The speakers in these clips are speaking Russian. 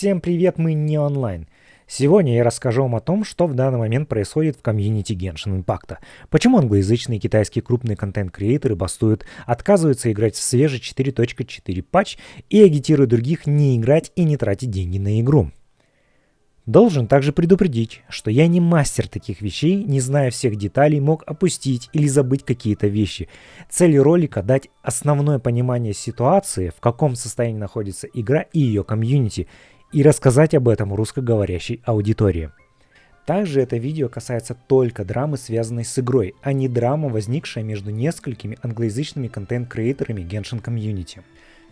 Всем привет, мы не онлайн. Сегодня я расскажу вам о том, что в данный момент происходит в комьюнити Genshin Impact. Почему англоязычные китайские крупные контент-креаторы бастуют, отказываются играть в свежий 4.4 патч и агитируют других не играть и не тратить деньги на игру. Должен также предупредить, что я не мастер таких вещей, не зная всех деталей, мог опустить или забыть какие-то вещи. Цель ролика — дать основное понимание ситуации, в каком состоянии находится игра и ее комьюнити, и рассказать об этом русскоговорящей аудитории. Также это видео касается только драмы, связанной с игрой, а не драма, возникшая между несколькими англоязычными контент-креаторами Genshin Community.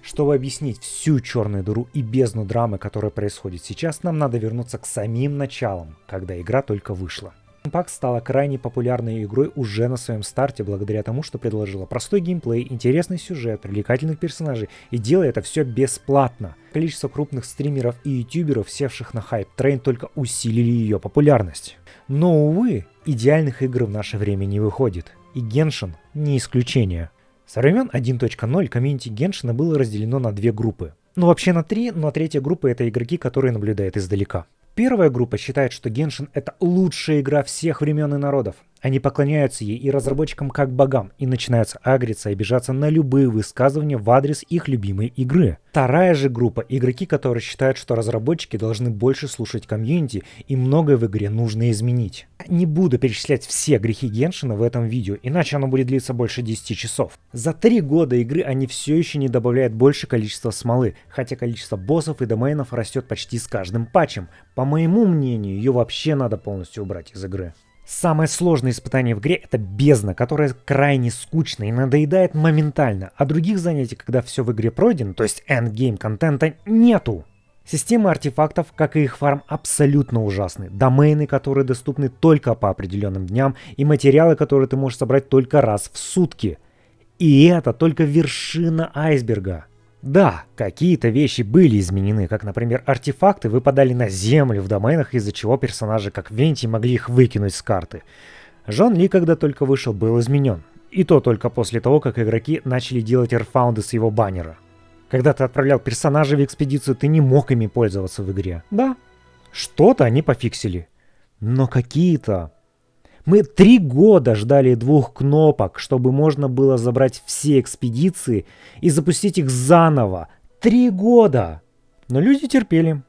Чтобы объяснить всю черную дыру и бездну драмы, которая происходит сейчас, нам надо вернуться к самим началам, когда игра только вышла. Impact стала крайне популярной игрой уже на своем старте благодаря тому, что предложила простой геймплей, интересный сюжет, привлекательных персонажей и делая это все бесплатно. Количество крупных стримеров и ютуберов, севших на хайп-трейн, только усилили ее популярность. Но, увы, идеальных игр в наше время не выходит, и Genshin не исключение. Со времен 1.0 комьюнити Геншина было разделено на две группы. Вообще на три, но третья группа — это игроки, которые наблюдают издалека. Первая группа считает, что Genshin — это лучшая игра всех времен и народов. Они поклоняются ей и разработчикам как богам и начинаются агриться и обижаться на любые высказывания в адрес их любимой игры. Вторая же группа — игроки, которые считают, что разработчики должны больше слушать комьюнити и многое в игре нужно изменить. Не буду перечислять все грехи Геншина в этом видео, иначе оно будет длиться больше 10 часов. За 3 года игры они все еще не добавляют больше количества смолы, хотя количество боссов и доменов растет почти с каждым патчем. По моему мнению, ее вообще надо полностью убрать из игры. Самое сложное испытание в игре — это бездна, которая крайне скучна и надоедает моментально, а других занятий, когда все в игре пройдено, то есть эндгейм контента, нету. Системы артефактов, как и их фарм, абсолютно ужасны. Домены, которые доступны только по определенным дням, и материалы, которые ты можешь собрать только раз в сутки. И это только вершина айсберга. Да, какие-то вещи были изменены, как, например, артефакты выпадали на землю в доменах, из-за чего персонажи, как Венти, могли их выкинуть с карты. Жан Ли, когда только вышел, был изменен. И то только после того, как игроки начали делать эрфаунды с его баннера. Когда ты отправлял персонажей в экспедицию, ты не мог ими пользоваться в игре. Да, что-то они пофиксили. Но какие-то... Мы 3 года ждали 2 кнопок, чтобы можно было забрать все экспедиции и запустить их заново. 3 года! Но люди терпели.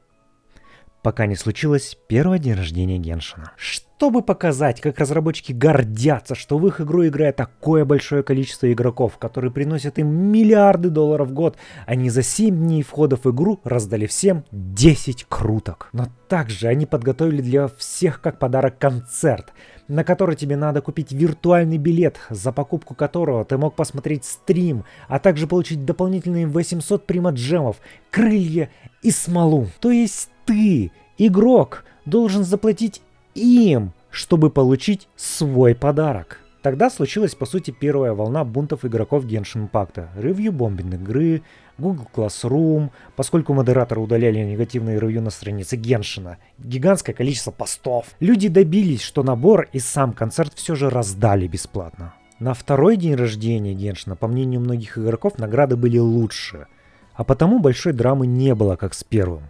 Пока не случилось первый день рождения Геншина. Чтобы показать, как разработчики гордятся, что в их игру играет такое большое количество игроков, которые приносят им миллиарды долларов в год, они за 7 дней входа в игру раздали всем 10 круток. Но также они подготовили для всех как подарок концерт, на который тебе надо купить виртуальный билет, за покупку которого ты мог посмотреть стрим, а также получить дополнительные 800 примаджемов, крылья и смолу. То есть ты, игрок, должен заплатить им, чтобы получить свой подарок. Тогда случилась, по сути, первая волна бунтов игроков Genshin Impact. Ревью-бомбинг игры, Google Classroom, поскольку модераторы удаляли негативные ревью на странице Геншина. Гигантское количество постов. Люди добились, что набор и сам концерт все же раздали бесплатно. На второй день рождения Геншина, по мнению многих игроков, награды были лучше. А потому большой драмы не было, как с первым.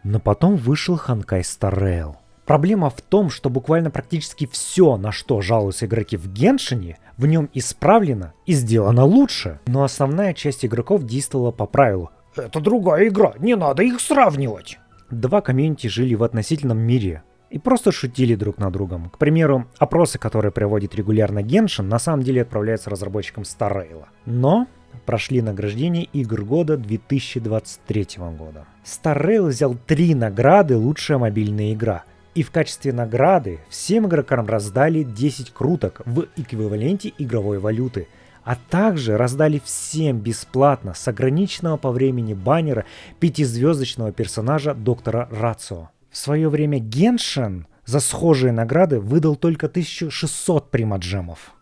Но потом вышел Honkai Star Rail. Проблема в том, что буквально практически все, на что жалуются игроки в Геншине, в нем исправлено и сделано лучше. Но основная часть игроков действовала по правилу: это другая игра, не надо их сравнивать. Два комьюнити жили в относительном мире и просто шутили друг над другом. К примеру, опросы, которые проводит регулярно Genshin, на самом деле отправляются разработчикам Star Rail. Но прошли награждения игр года 2023 года. Star Rail взял 3 награды «Лучшая мобильная игра». И в качестве награды всем игрокам раздали 10 круток в эквиваленте игровой валюты. А также раздали всем бесплатно с ограниченного по времени баннера 5-звездочного персонажа доктора Рацио. В свое время Genshin за схожие награды выдал только 1600 примаджемов.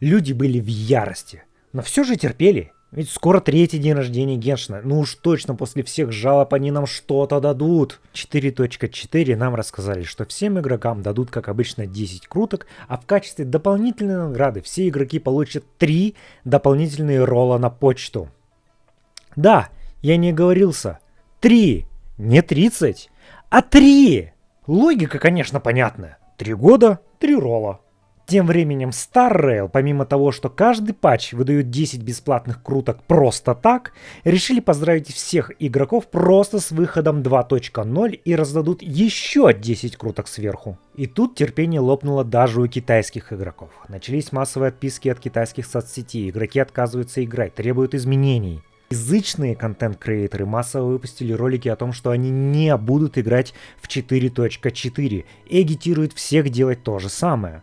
Люди были в ярости, но все же терпели. Ведь скоро 3-й день рождения Геншина. Ну уж точно после всех жалоб они нам что-то дадут. 4.4 нам рассказали, что всем игрокам дадут, как обычно, 10 круток, а в качестве дополнительной награды все игроки получат 3 дополнительные ролла на почту. Да, я не оговорился. 3! Не 30, а 3. Логика, конечно, понятная. 3 года, 3 ролла. Тем временем Star Rail, помимо того, что каждый патч выдает 10 бесплатных круток просто так, решили поздравить всех игроков просто с выходом 2.0 и раздадут еще 10 круток сверху. И тут терпение лопнуло даже у китайских игроков. Начались массовые отписки от китайских соцсетей, игроки отказываются играть, требуют изменений. Язычные контент-креаторы массово выпустили ролики о том, что они не будут играть в 4.4 и агитируют всех делать то же самое.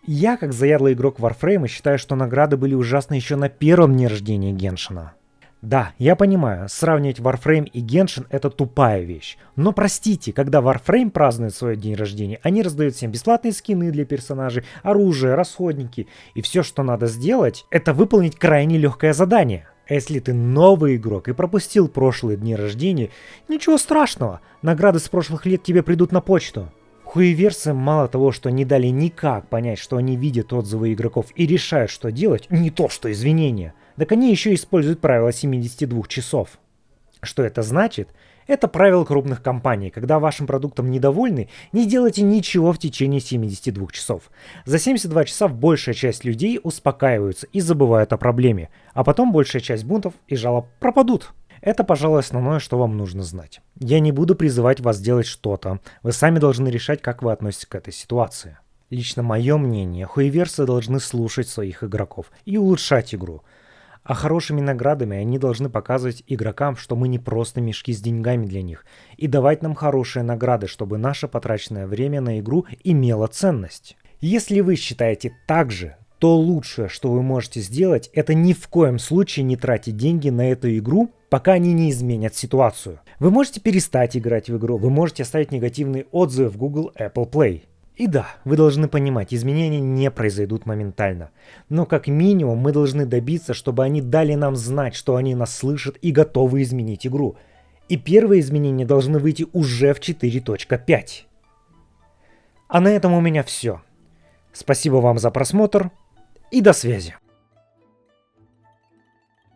Я, как заядлый игрок Warframe, считаю, что награды были ужасны еще на первом дне рождения Геншина. Да, я понимаю, сравнивать Warframe и Genshin — это тупая вещь. Но простите, когда Warframe празднует свой день рождения, они раздают всем бесплатные скины для персонажей, оружие, расходники. И все, что надо сделать, это выполнить крайне легкое задание. А если ты новый игрок и пропустил прошлые дни рождения, ничего страшного, награды с прошлых лет тебе придут на почту. Хуеверсам мало того, что не дали никак понять, что они видят отзывы игроков и решают, что делать, не то что извинения, так они еще используют правило 72 часов. Что это значит? Это правило крупных компаний. Когда вашим продуктом недовольны, не делайте ничего в течение 72 часов. За 72 часа большая часть людей успокаиваются и забывают о проблеме, а потом большая часть бунтов и жалоб пропадут. Это, пожалуй, основное, что вам нужно знать. Я не буду призывать вас делать что-то. Вы сами должны решать, как вы относитесь к этой ситуации. Лично мое мнение, хуеверсы должны слушать своих игроков и улучшать игру. А хорошими наградами они должны показывать игрокам, что мы не просто мешки с деньгами для них, и давать нам хорошие награды, чтобы наше потраченное время на игру имело ценность. Если вы считаете так же, то лучшее, что вы можете сделать, это ни в коем случае не тратить деньги на эту игру, пока они не изменят ситуацию. Вы можете перестать играть в игру, вы можете оставить негативные отзывы в Google Apple Play. И да, вы должны понимать, изменения не произойдут моментально. Но как минимум мы должны добиться, чтобы они дали нам знать, что они нас слышат и готовы изменить игру. И первые изменения должны выйти уже в 4.5. А на этом у меня все. Спасибо вам за просмотр и до связи.